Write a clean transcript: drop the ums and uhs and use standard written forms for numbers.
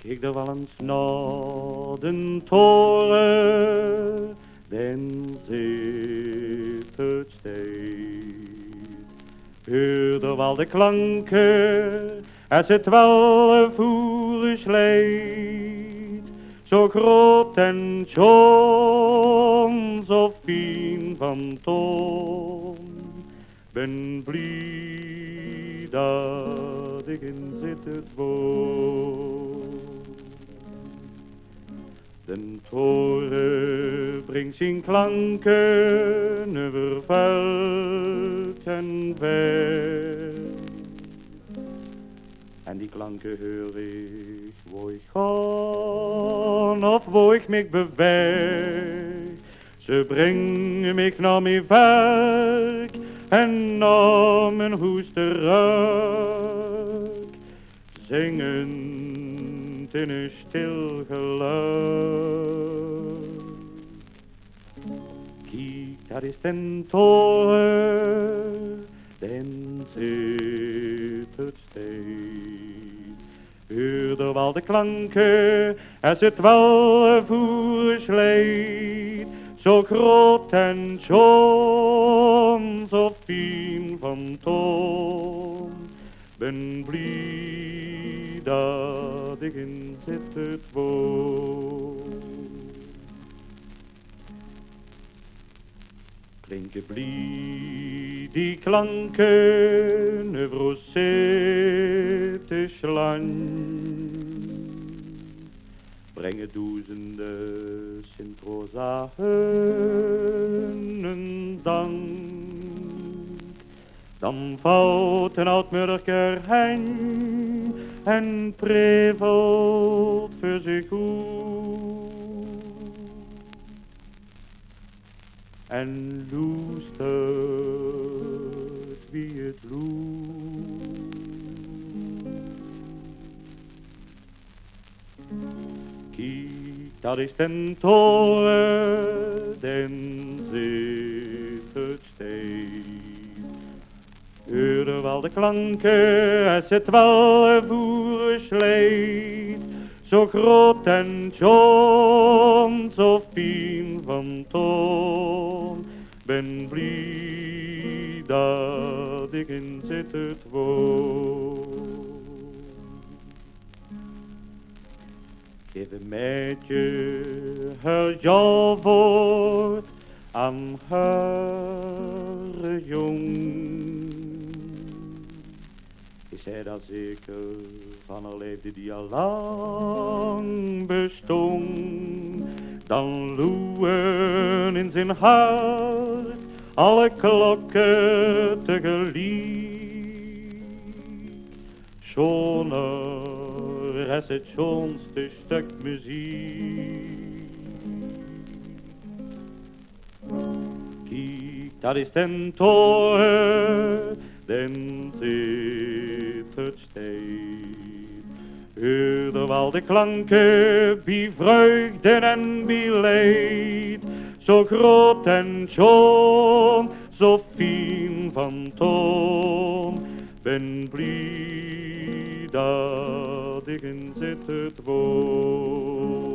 Kijk er wel eens naar de toren, dan zit het steeds. Hoor er wel de klanken, als het wel voelig leidt. Zo groot en schoon, zo fijn van toon. Ben blij dat ik in zitten woon. Den toren brengt zijn klanken over veld en weg. En die klanken hoor ik, wo ik ga of wo ik mich beweeg. Ze brengen mich naar mijn werk en naar mijn huis terug. Zingend in een stil geluid. Kijk, dat is den toren, den zit het steeds. Hoor er wel de klanken, als het wel voer sleet. Zo groot en schoon, zo fijn van toon. Ben blij dat ik in zitten woon. Klinken blij die klanken over Zettisch land. Brengen duizenden Sint-Rosa hun dank. Dan valt een oud-murker hen en prevelt voor zich goed. En luistert wie het loert. Kijk, dat is den toren, den zit het steeds. Hoor wel de klanken, als het wel voer sleet. Zo groot en schoon, zo fijn van toon. Ben blij dat ik in zitten woon. Geef een meidje haar ja-woord aan haar jong. Is zij daar zeker van haar leefde die al lang bestond? Dan loeien in zijn hart alle klokken tegelijk. Schoner is het schoonste stuk muziek. Kijk, dat is den toren, den zit het steeds. Hoor er wel de klanken, bij vreugde en bij leed. Zo groot en schoon, zo fijn van toon. Ben blij dat ik in zitten woon.